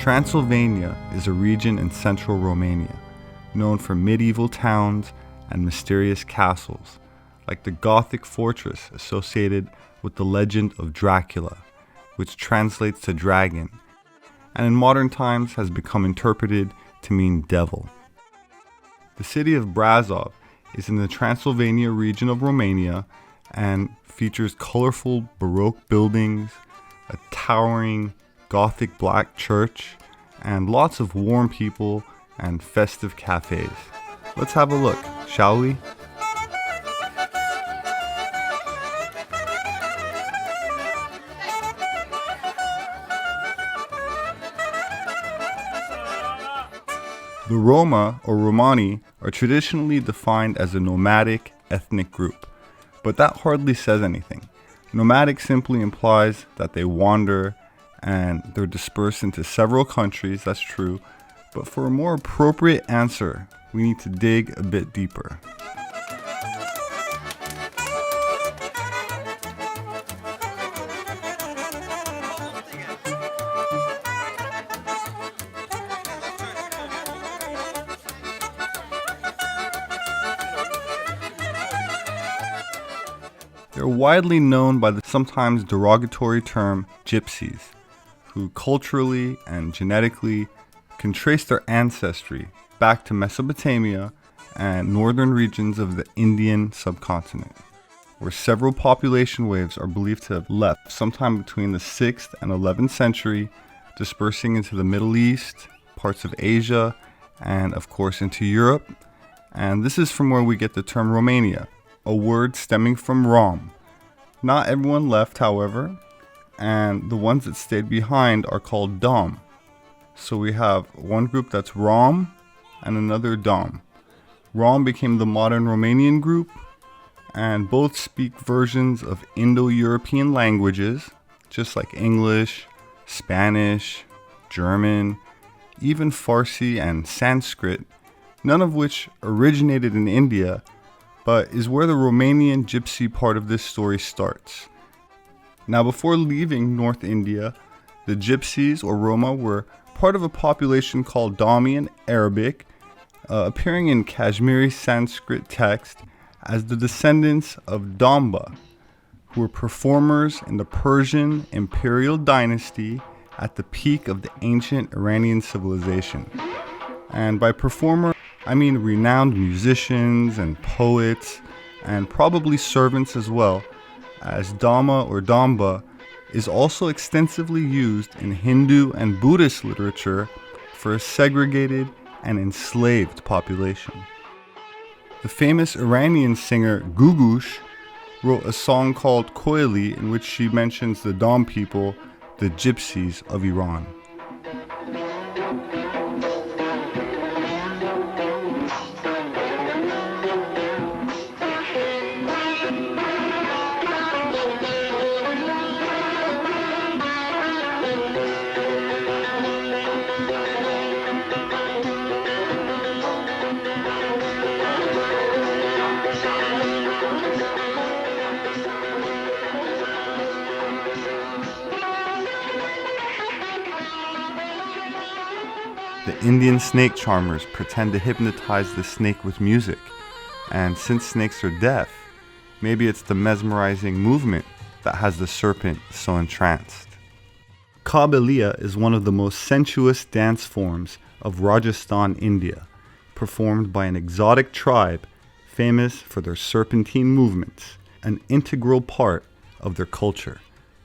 Transylvania is a region in central Romania, known for medieval towns and mysterious castles, like the Gothic fortress associated with the legend of Dracula, which translates to dragon, and in modern times has become interpreted to mean devil. The city of Brasov is in the Transylvania region of Romania and features colorful Baroque buildings, a towering Gothic black church, and lots of warm people and festive cafes. Let's have a look, shall we? The Roma or Romani are traditionally defined as a nomadic ethnic group, but that hardly says anything. Nomadic simply implies that they wander and they're dispersed into several countries, that's true, but for a more appropriate answer, we need to dig a bit deeper. They're widely known by the sometimes derogatory term Gypsies, who culturally and genetically can trace their ancestry back to Mesopotamia and northern regions of the Indian subcontinent, where several population waves are believed to have left sometime between the 6th and 11th century, dispersing into the Middle East, parts of Asia, and of course into Europe. And this is from where we get the term Romania, a word stemming from Rom. Not everyone left, however, and the ones that stayed behind are called Dom. So we have one group that's Rom and another Dom. Rom became the modern Romanian group, and both speak versions of indo-European languages, just like English, Spanish, German, even Farsi and Sanskrit, none of which originated in India, but is where the Romanian gypsy part of this story starts. Now, before leaving North India, the Gypsies or Roma were part of a population called Dami in Arabic, appearing in Kashmiri Sanskrit text as the descendants of Domba, who were performers in the Persian imperial dynasty at the peak of the ancient Iranian civilization. And by performer, I mean renowned musicians and poets, and probably servants as well, as Dhamma or Damba is also extensively used in Hindu and Buddhist literature for a segregated and enslaved population. The famous Iranian singer Gugush wrote a song called Koyli in which she mentions the Dom people, the Gypsies of Iran. The Indian snake charmers pretend to hypnotize the snake with music, and since snakes are deaf, maybe it's the mesmerizing movement that has the serpent so entranced. Kabelia is one of the most sensuous dance forms of Rajasthan, India, performed by an exotic tribe famous for their serpentine movements, an integral part of their culture,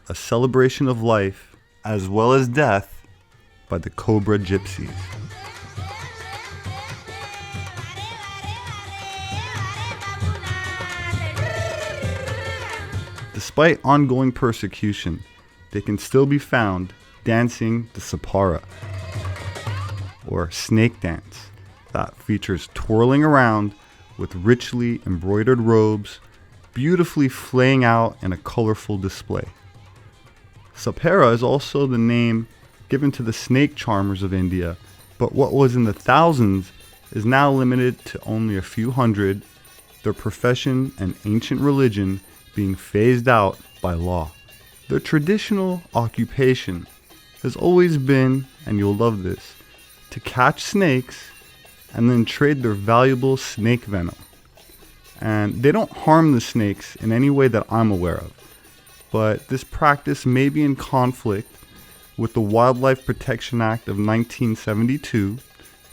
a celebration of life as well as death by the Cobra Gypsies. Despite ongoing persecution, they can still be found dancing the Sepehr, or snake dance, that features twirling around with richly embroidered robes, beautifully flaying out in a colorful display. Sepehr is also the name given to the snake charmers of India, but what was in the thousands is now limited to only a few hundred, their profession and ancient religion being phased out by law. Their traditional occupation has always been, and you'll love this, to catch snakes and then trade their valuable snake venom. And they don't harm the snakes in any way that I'm aware of, but this practice may be in conflict with the Wildlife Protection Act of 1972,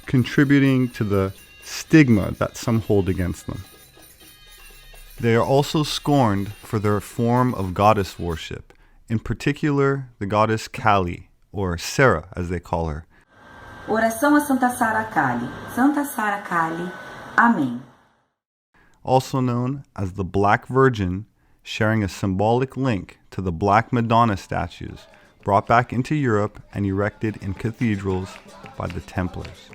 contributing to the stigma that some hold against them. They are also scorned for their form of goddess worship, in particular the goddess Kali, or Sarah as they call her. Oração a Santa Sara Kali. Santa Sara Kali. Amém. Also known as the Black Virgin, sharing a symbolic link to the Black Madonna statues brought back into Europe and erected in cathedrals by the Templars,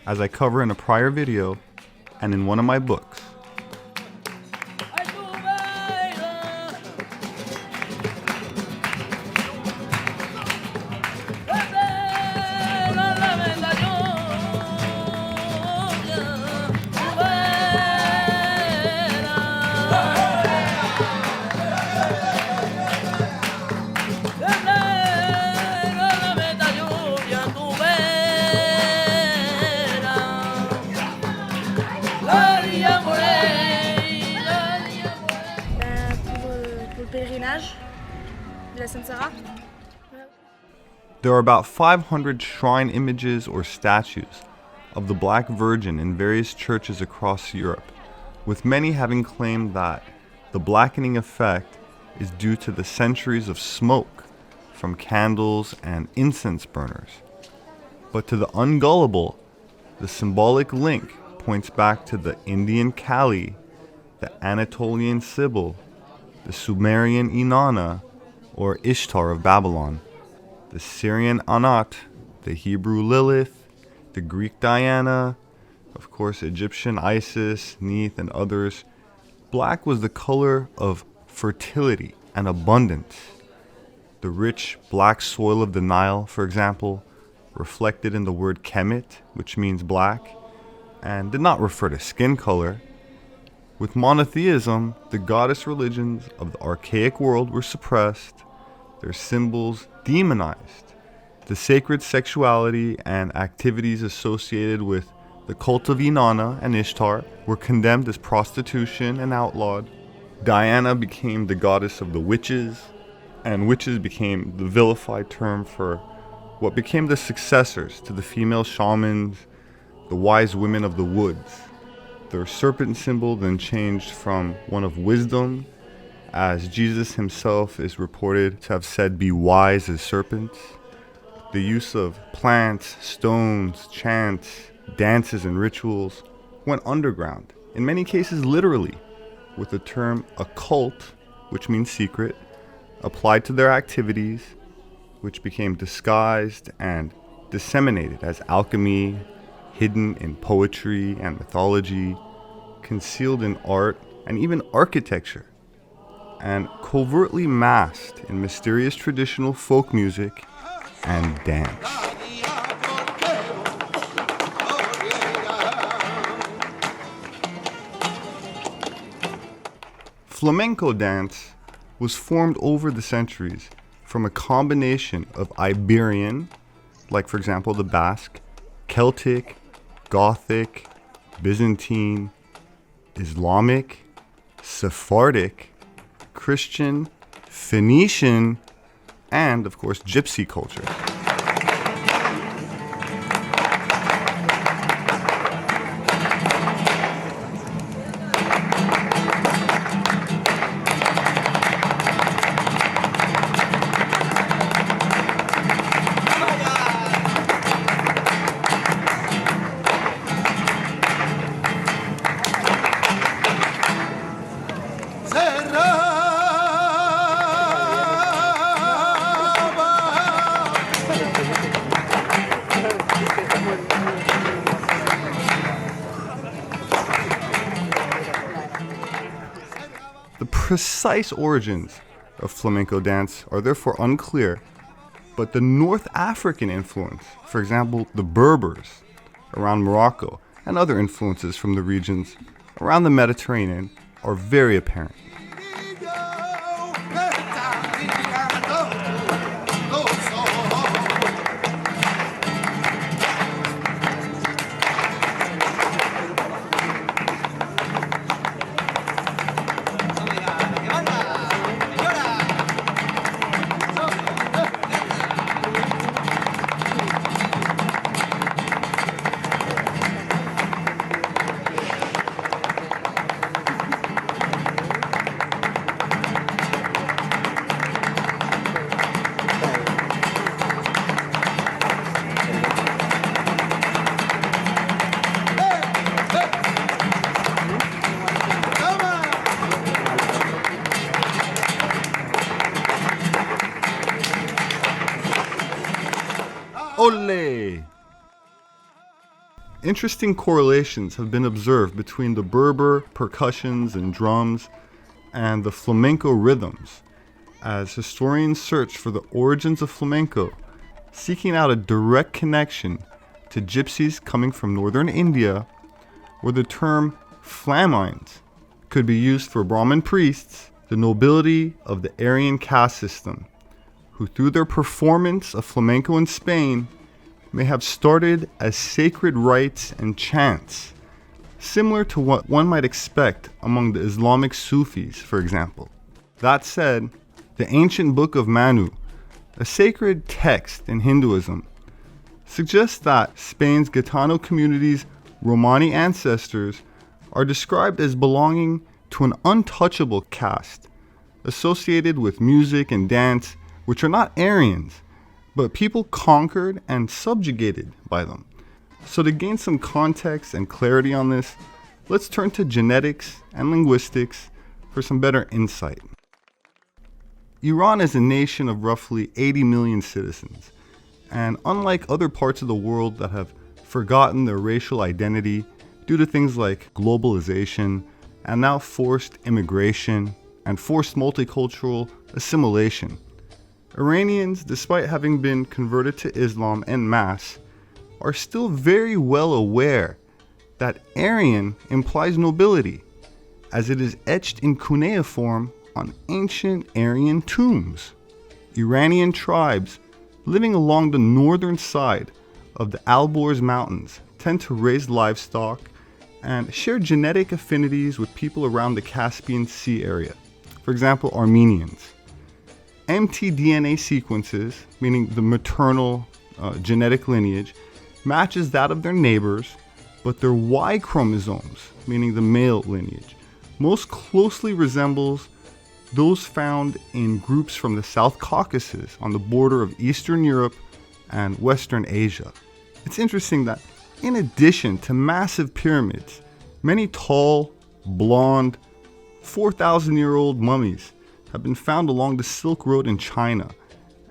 as I cover in a prior video and in one of my books. There are about 500 shrine images or statues of the Black Virgin in various churches across Europe, with many having claimed that the blackening effect is due to the centuries of smoke from candles and incense burners. But to the ungullible, the symbolic link points back to the Indian Kali, the Anatolian Sibyl, the Sumerian Inanna, or Ishtar of Babylon, the Syrian Anat, the Hebrew Lilith, the Greek Diana, of course Egyptian Isis, Neith, and others. Black was the color of fertility and abundance. The rich black soil of the Nile, for example, reflected in the word Kemet, which means black, and did not refer to skin color. With monotheism, the goddess religions of the archaic world were suppressed, their symbols demonized. The sacred sexuality and activities associated with the cult of Inanna and Ishtar were condemned as prostitution and outlawed. Diana became the goddess of the witches, and witches became the vilified term for what became the successors to the female shamans, the wise women of the woods. Their serpent symbol then changed from one of wisdom, as Jesus himself is reported to have said, "Be wise as serpents." The use of plants, stones, chants, dances, and rituals went underground, in many cases literally, with the term occult, which means secret, applied to their activities, which became disguised and disseminated as alchemy, hidden in poetry and mythology, concealed in art and even architecture, and covertly masked in mysterious traditional folk music and dance. Flamenco dance was formed over the centuries from a combination of Iberian, like for example the Basque, Celtic, Gothic, Byzantine, Islamic, Sephardic, Christian, Phoenician, and of course Gypsy culture. The precise origins of flamenco dance are therefore unclear, but the North African influence, for example the Berbers around Morocco, and other influences from the regions around the Mediterranean are very apparent. Ole! Interesting correlations have been observed between the Berber percussions and drums and the flamenco rhythms, as historians search for the origins of flamenco, seeking out a direct connection to gypsies coming from northern India, where the term flamines could be used for Brahmin priests, the nobility of the Aryan caste system, who through their performance of flamenco in Spain may have started as sacred rites and chants, similar to what one might expect among the Islamic Sufis, for example. That said, the ancient Book of Manu, a sacred text in Hinduism, suggests that Spain's Gitano community's Romani ancestors are described as belonging to an untouchable caste, associated with music and dance, which are not Aryans, but people conquered and subjugated by them. So to gain some context and clarity on this, let's turn to genetics and linguistics for some better insight. Iran is a nation of roughly 80 million citizens, and unlike other parts of the world that have forgotten their racial identity due to things like globalization and now forced immigration and forced multicultural assimilation, Iranians, despite having been converted to Islam en masse, are still very well aware that Aryan implies nobility, as it is etched in cuneiform on ancient Aryan tombs. Iranian tribes living along the northern side of the Alborz Mountains tend to raise livestock and share genetic affinities with people around the Caspian Sea area, for example, Armenians. mtDNA sequences, meaning the maternal genetic lineage, matches that of their neighbors, but their Y chromosomes, meaning the male lineage, most closely resembles those found in groups from the South Caucasus on the border of Eastern Europe and Western Asia. It's interesting that in addition to massive pyramids, many tall, blonde, 4,000-year-old mummies have been found along the Silk Road in China,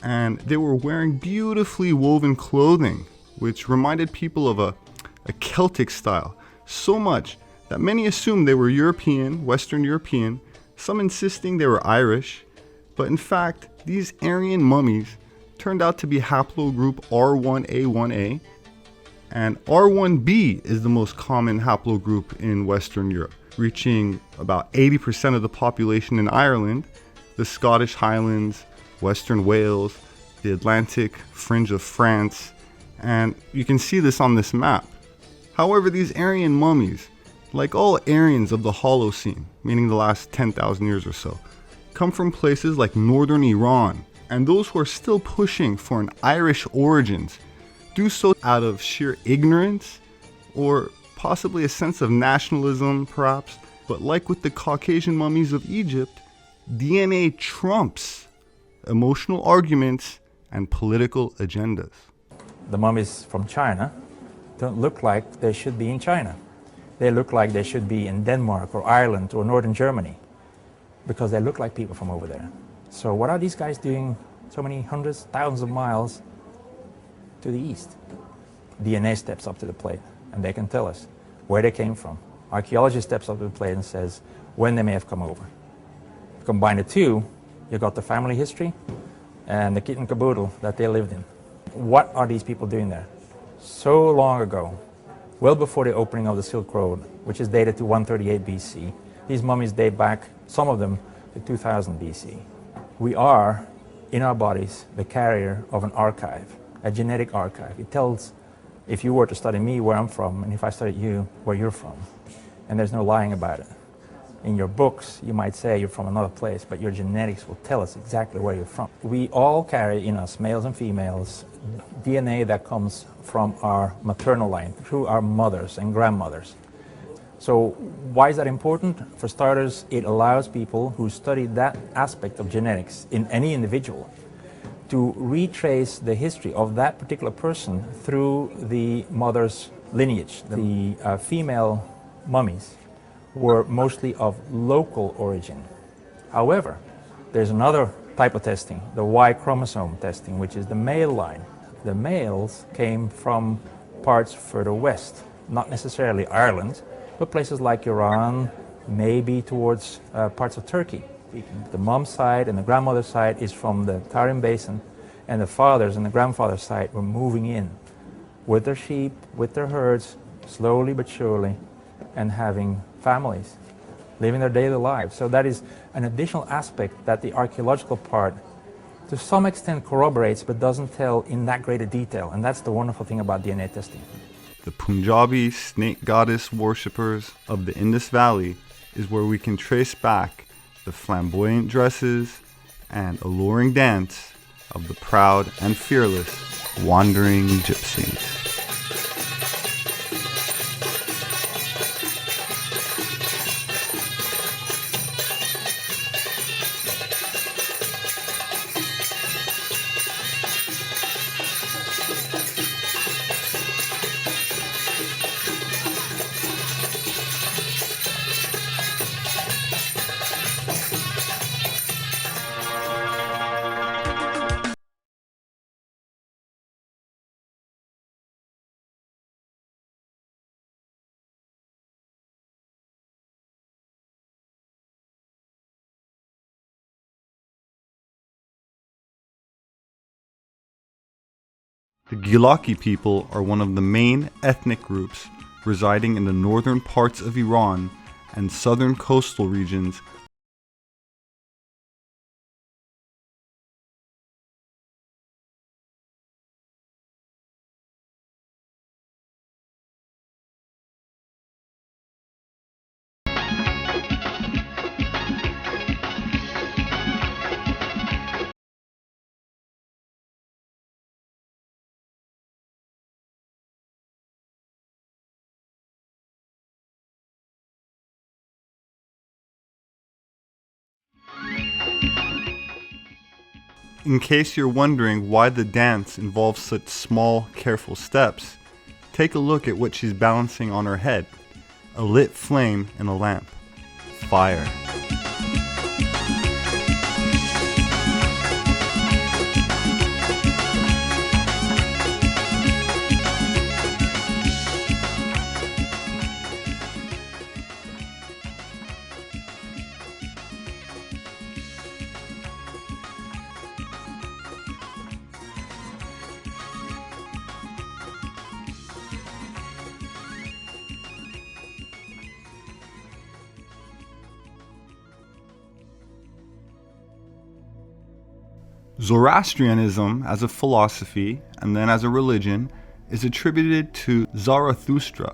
and they were wearing beautifully woven clothing, which reminded people of a Celtic style, so much that many assumed they were European, Western European, some insisting they were Irish, but in fact, these Aryan mummies turned out to be haplogroup R1A1A, and R1b is the most common haplogroup in Western Europe, reaching about 80% of the population in Ireland, the Scottish Highlands, Western Wales, the Atlantic fringe of France, and you can see this on this map. However, these Aryan mummies, like all Aryans of the Holocene, meaning the last 10,000 years or so, come from places like northern Iran, and those who are still pushing for an Irish origins do so out of sheer ignorance or possibly a sense of nationalism perhaps, but like with the Caucasian mummies of Egypt, DNA trumps emotional arguments and political agendas. The mummies from China don't look like they should be in China. They look like they should be in Denmark or Ireland or northern Germany because they look like people from over there. So what are these guys doing so many hundreds, thousands of miles to the east? DNA steps up to the plate and they can tell us where they came from. Archaeology steps up to the plate and says when they may have come over. Combine the two, you got the family history and the kit and caboodle that they lived in. What are these people doing there? So long ago, well before the opening of the Silk Road, which is dated to 138 BC. These mummies date back, some of them, to 2000 BC. We are, in our bodies, the carrier of an archive, a genetic archive. It tells, if you were to study me, where I'm from, and if I studied you, where you're from. And there's no lying about it. In your books, you might say you're from another place, but your genetics will tell us exactly where you're from. We all carry in us, males and females, DNA that comes from our maternal line, through our mothers and grandmothers. So why is that important? For starters, it allows people who study that aspect of genetics in any individual to retrace the history of that particular person through the mother's lineage. The female mummies were mostly of local origin. However, there's another type of testing, the Y chromosome testing, which is the male line, the males came from parts further west, not necessarily Ireland, but places like Iran, maybe towards parts of Turkey. The mom's side and the grandmother's side is from the Tarim Basin, and the father's and the grandfather's side were moving in with their sheep, with their herds, slowly but surely, and having families, living their daily lives. So that is an additional aspect that the archaeological part to some extent corroborates but doesn't tell in that great a detail, and that's the wonderful thing about DNA testing. The Punjabi snake goddess worshippers of the Indus Valley is where we can trace back the flamboyant dresses and alluring dance of the proud and fearless wandering gypsies. The Gilaki people are one of the main ethnic groups residing in the northern parts of Iran and southern coastal regions. In case you're wondering why the dance involves such small, careful steps, take a look at what she's balancing on her head. A lit flame in a lamp. Fire. Zoroastrianism as a philosophy and then as a religion is attributed to Zarathustra,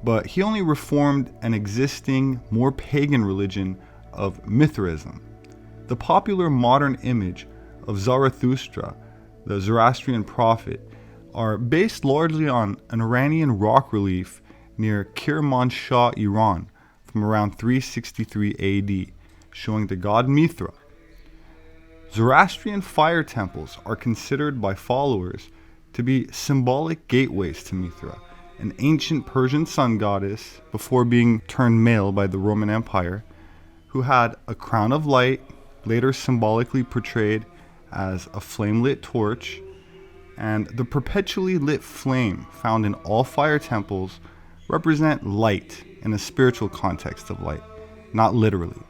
but he only reformed an existing, more pagan religion of Mithraism. The popular modern image of Zarathustra, the Zoroastrian prophet, are based largely on an Iranian rock relief near Kermanshah, Iran, from around 363 AD, showing the god Mithra. Zoroastrian fire temples are considered by followers to be symbolic gateways to Mithra, an ancient Persian sun goddess before being turned male by the Roman Empire, who had a crown of light, later symbolically portrayed as a flame-lit torch, and the perpetually lit flame found in all fire temples represent light in a spiritual context of light, not literally,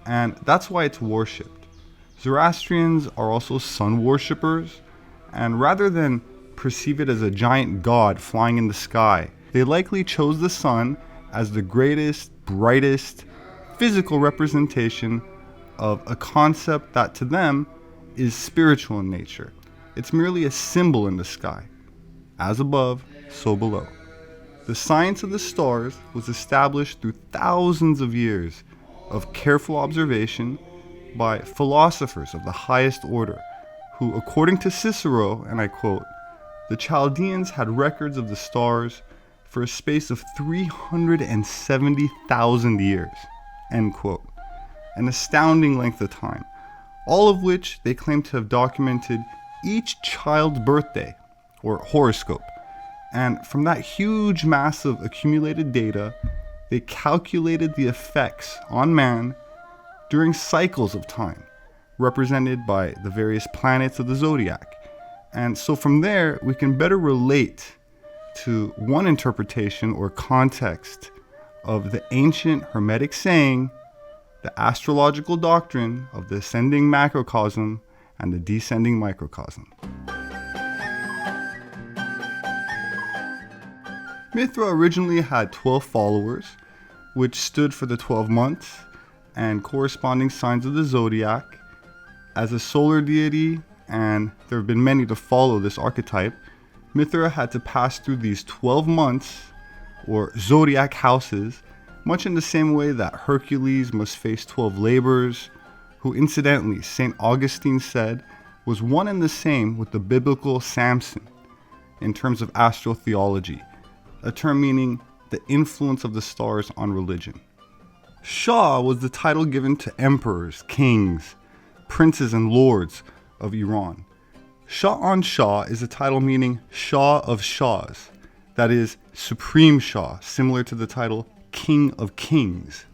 and that's why it's worshipped. Zoroastrians are also sun worshippers, and rather than perceive it as a giant god flying in the sky, they likely chose the sun as the greatest, brightest physical representation of a concept that to them is spiritual in nature. It's merely a symbol in the sky. As above, so below. The science of the stars was established through thousands of years of careful observation by philosophers of the highest order, who, according to Cicero, and I quote, "The Chaldeans had records of the stars for a space of 370,000 years," end quote. An astounding length of time, all of which they claim to have documented each child's birthday, or horoscope. And from that huge mass of accumulated data, they calculated the effects on man during cycles of time, represented by the various planets of the zodiac, And so from there, we can better relate to one interpretation or context of the ancient Hermetic saying, the astrological doctrine of the ascending macrocosm and the descending microcosm. Mithra originally had 12 followers, which stood for the 12 months and corresponding signs of the zodiac. As a solar deity, and there have been many to follow this archetype, Mithra had to pass through these 12 months, or zodiac houses, much in the same way that Hercules must face 12 labors, who incidentally, St. Augustine said, was one and the same with the biblical Samson in terms of astrotheology, a term meaning the influence of the stars on religion. Shah was the title given to emperors, kings, princes, and lords of Iran. Shah is a title meaning Shah of Shahs, that is, Supreme Shah, similar to the title King of Kings.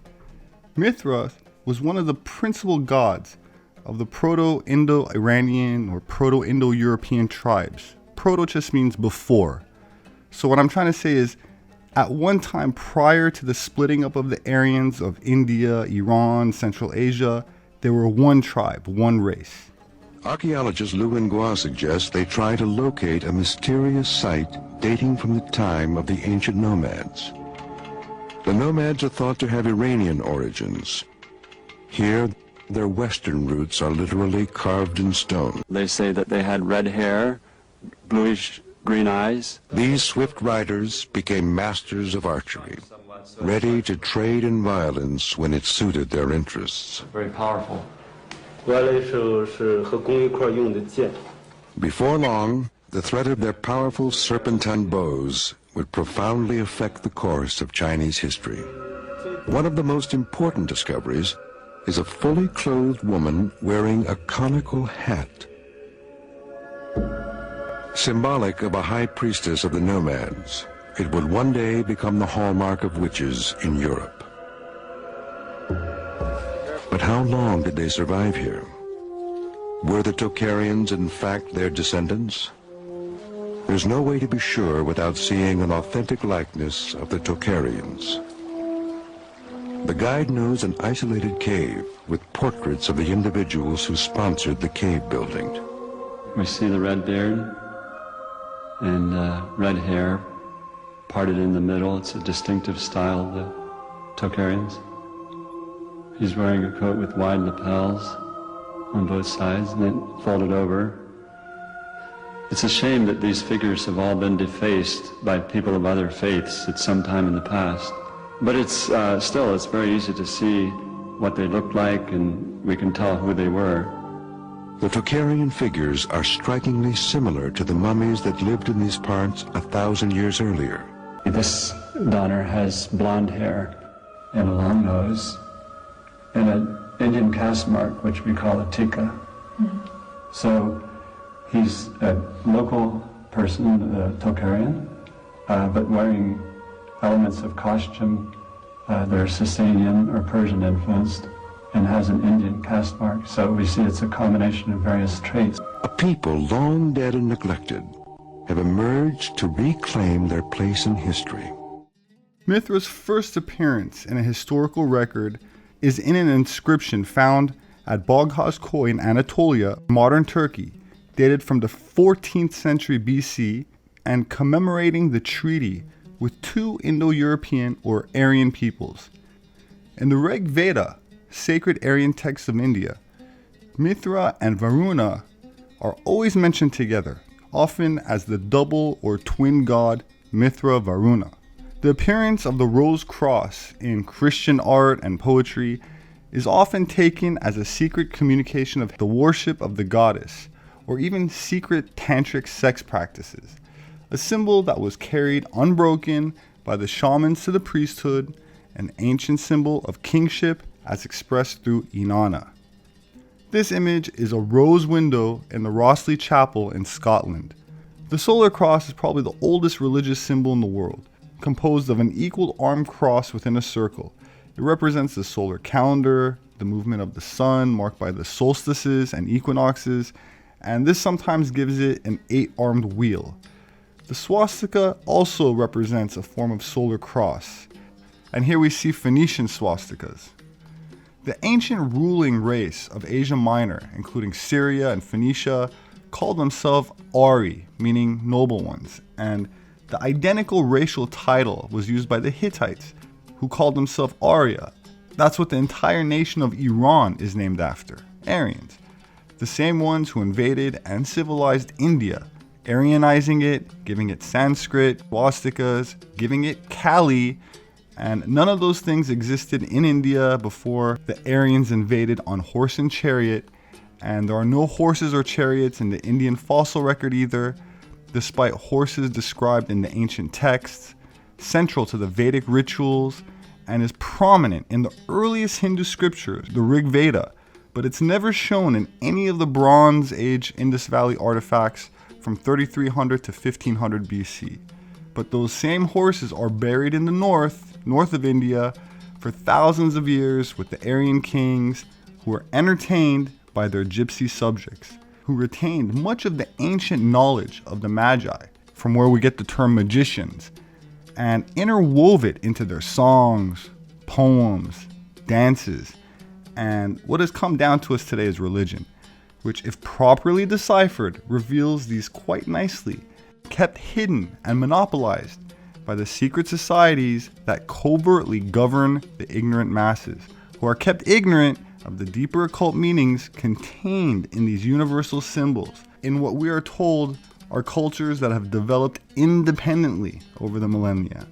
Mithra was one of the principal gods of the Proto-Indo-Iranian or Proto-Indo-European tribes. Proto just means before. So what I'm trying to say is, at one time prior to the splitting up of the Aryans of India, Iran, Central Asia, they were one tribe, one race. Archaeologist Lu Nguyen suggests they try to locate a mysterious site dating from the time of the ancient nomads. The nomads are thought to have Iranian origins. Here, their western roots are literally carved in stone. They say that they had red hair, bluish green eyes. These swift riders became masters of archery, ready to trade in violence when it suited their interests. Very powerful. Before long, the threat of their powerful serpentine bows would profoundly affect the course of Chinese history. One of the most important discoveries is a fully clothed woman wearing a conical hat, symbolic of a high priestess of the nomads. It would one day become the hallmark of witches in Europe. But how long did they survive here? Were the Tocharians in fact their descendants? There's no way to be sure without seeing an authentic likeness of the Tocharians. The guide knows an isolated cave with portraits of the individuals who sponsored the cave building. We see the red beard and red hair parted in the middle. It's a distinctive style of the Tocharians. He's wearing a coat with wide lapels on both sides and then folded over. It's a shame that these figures have all been defaced by people of other faiths at some time in the past. But it's very easy to see what they looked like, and we can tell who they were. The Tocharian figures are strikingly similar to the mummies that lived in these parts 1,000 years earlier. This donor has blonde hair and a long nose and an Indian caste mark, which we call a tika. So he's a local person, a Tocharian, but wearing elements of costume. They're Sasanian or Persian influenced and has an Indian caste mark. So we see it's a combination of various traits. A people long dead and neglected have emerged to reclaim their place in history. Mithra's first appearance in a historical record is in an inscription found at Boghaz Koy in Anatolia, modern Turkey, dated from the 14th century BC and commemorating the treaty with two Indo-European or Aryan peoples. In the Rig Veda, sacred Aryan text of India, Mithra and Varuna are always mentioned together, often as the double or twin god Mithra Varuna. The appearance of the rose cross in Christian art and poetry is often taken as a secret communication of the worship of the goddess, or even secret tantric sex practices, a symbol that was carried unbroken by the shamans to the priesthood, an ancient symbol of kingship as expressed through Inanna. This image is a rose window in the Rossley Chapel in Scotland. The solar cross is probably the oldest religious symbol in the world, composed of an equal armed cross within a circle. It represents the solar calendar, the movement of the sun marked by the solstices and equinoxes, and this sometimes gives it an 8-armed wheel. The swastika also represents a form of solar cross, and here we see Phoenician swastikas. The ancient ruling race of Asia Minor, including Syria and Phoenicia, called themselves Ari, meaning noble ones, and the identical racial title was used by the Hittites, who called themselves Arya. That's what the entire nation of Iran is named after, Aryans. The same ones who invaded and civilized India, Aryanizing it, giving it Sanskrit, swastikas, giving it Kali, and none of those things existed in India before the Aryans invaded on horse and chariot, and there are no horses or chariots in the Indian fossil record either, despite horses described in the ancient texts, central to the Vedic rituals, and is prominent in the earliest Hindu scriptures, the Rig Veda, but it's never shown in any of the Bronze Age Indus Valley artifacts from 3300 to 1500 BC. But those same horses are buried in the north of India, for thousands of years with the Aryan kings who were entertained by their gypsy subjects, who retained much of the ancient knowledge of the Magi, from where we get the term magicians, and interwove it into their songs, poems, dances, and what has come down to us today is religion, which if properly deciphered reveals these quite nicely, kept hidden and monopolized by the secret societies that covertly govern the ignorant masses, who are kept ignorant of the deeper occult meanings contained in these universal symbols, in what we are told are cultures that have developed independently over the millennia.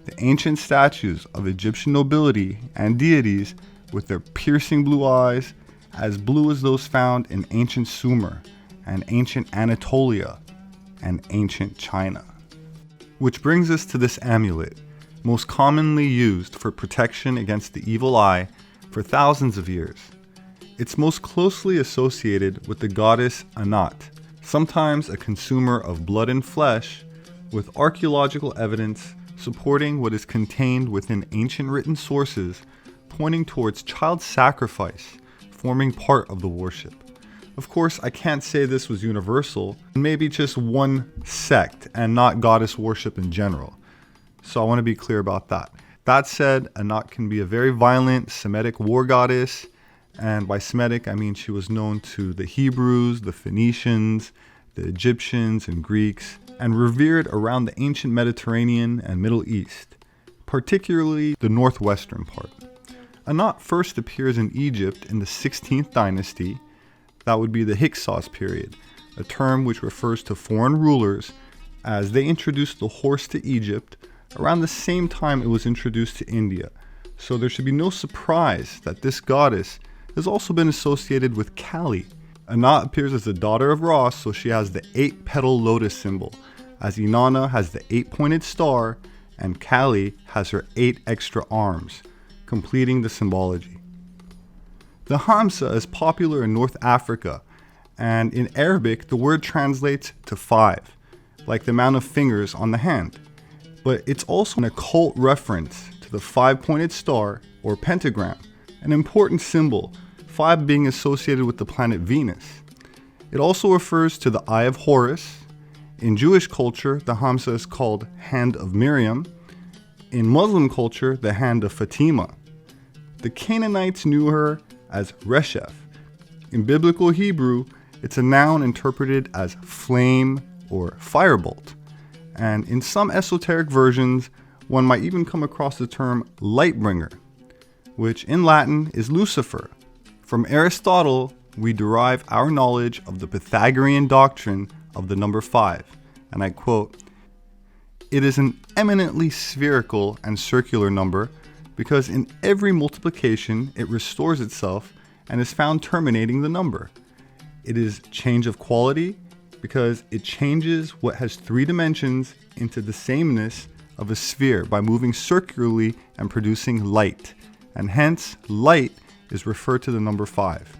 The ancient statues of Egyptian nobility and deities with their piercing blue eyes, as blue as those found in ancient Sumer and ancient Anatolia and ancient China. Which brings us to this amulet, most commonly used for protection against the evil eye for thousands of years. It's most closely associated with the goddess Anat, sometimes a consumer of blood and flesh, with archaeological evidence supporting what is contained within ancient written sources pointing towards child sacrifice forming part of the worship. Of course, I can't say this was universal, maybe just one sect and not goddess worship in general. So I want to be clear about that. That said, Anat can be a very violent Semitic war goddess, and by Semitic I mean she was known to the Hebrews, the Phoenicians, the Egyptians and Greeks, and revered around the ancient Mediterranean and Middle East, particularly the northwestern part. Anat first appears in Egypt in the 16th dynasty. That would be the Hyksos period, a term which refers to foreign rulers as they introduced the horse to Egypt around the same time it was introduced to India. So there should be no surprise that this goddess has also been associated with Kali. Anat appears as the daughter of Ra, so she has the 8-petal lotus symbol, as Inanna has the 8-pointed star and Kali has her 8 extra arms, completing the symbology. The Hamsa is popular in North Africa, and in Arabic the word translates to 5, like the amount of fingers on the hand. But it's also an occult reference to the 5-pointed star or pentagram, an important symbol, 5 being associated with the planet Venus. It also refers to the Eye of Horus. In Jewish culture, the Hamsa is called Hand of Miriam. In Muslim culture, the Hand of Fatima. The Canaanites knew her as Resheph. In biblical Hebrew, it's a noun interpreted as flame or firebolt. And in some esoteric versions, one might even come across the term lightbringer, which in Latin is Lucifer. From Aristotle, we derive our knowledge of the Pythagorean doctrine of the number 5, and I quote, "It is an eminently spherical and circular number because in every multiplication it restores itself and is found terminating the number. It is change of quality because it changes what has 3 dimensions into the sameness of a sphere by moving circularly and producing light, and hence light is referred to the number 5.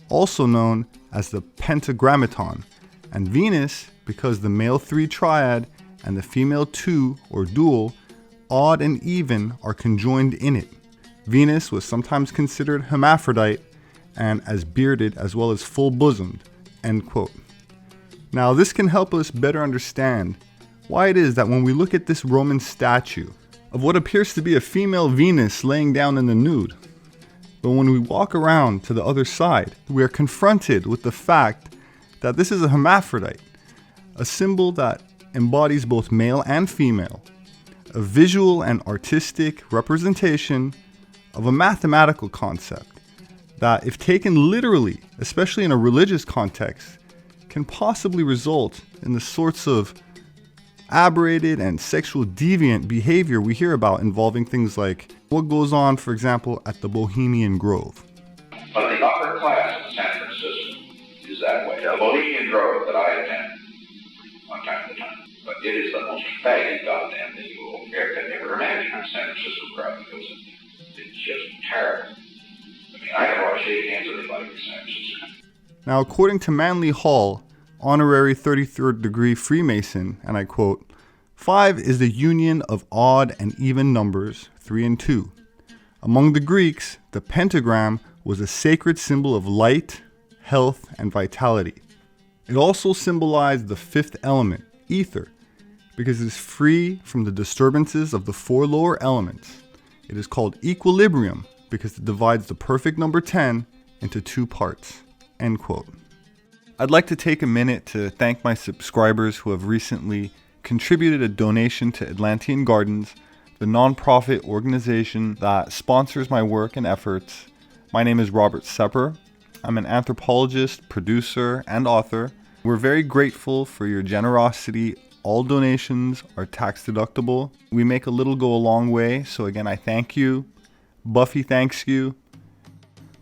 Also known as the pentagrammaton, and Venus because the male 3 triad and the female 2 or dual, odd and even, are conjoined in it. Venus was sometimes considered hermaphrodite and as bearded as well as full-bosomed, End quote. Now, this can help us better understand why it is that when we look at this Roman statue of what appears to be a female Venus laying down in the nude, but when we walk around to the other side, we are confronted with the fact that this is a hermaphrodite, a symbol that embodies both male and female, a visual and artistic representation of a mathematical concept that, if taken literally, especially in a religious context, can possibly result in the sorts of aberrated and sexual deviant behavior we hear about involving things like what goes on, for example, at the Bohemian Grove. But the upper class in San Francisco is that way. The Bohemian Grove that I attend from time to time. But it is the most faggy goddamn thing you will ever imagine in San Francisco crowd, because it's just terrible. I mean, I never want to shake hands with anybody in San Francisco. Now, according to Manly Hall, honorary 33rd degree Freemason, and I quote, 5 is the union of odd and even numbers, 3 and 2. Among the Greeks, the pentagram was a sacred symbol of light, health, and vitality. It also symbolized the fifth element, ether, because it is free from the disturbances of the 4 lower elements. It is called equilibrium because it divides the perfect number 10 into 2 parts. End quote. I'd like to take a minute to thank my subscribers who have recently contributed a donation to Atlantean Gardens, the nonprofit organization that sponsors my work and efforts. My name is Robert Sepehr. I'm an anthropologist, producer, and author. We're very grateful for your generosity. All donations are tax deductible. We make a little go a long way, so again, I thank you. Buffy thanks you.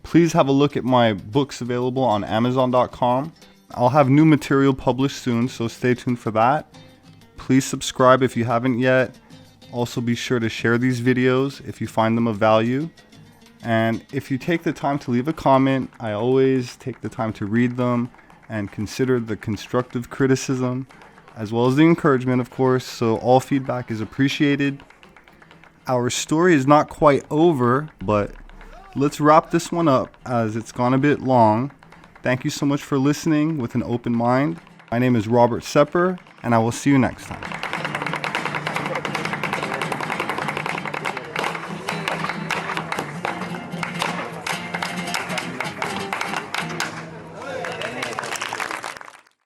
Please have a look at my books available on Amazon.com. I'll have new material published soon, so stay tuned for that. Please subscribe if you haven't yet. Also be sure to share these videos if you find them of value. And if you take the time to leave a comment, I always take the time to read them and consider the constructive criticism as well as the encouragement, of course, so all feedback is appreciated. Our story is not quite over, but let's wrap this one up as it's gone a bit long. Thank you so much for listening with an open mind. My name is Robert Sepehr, and I will see you next time.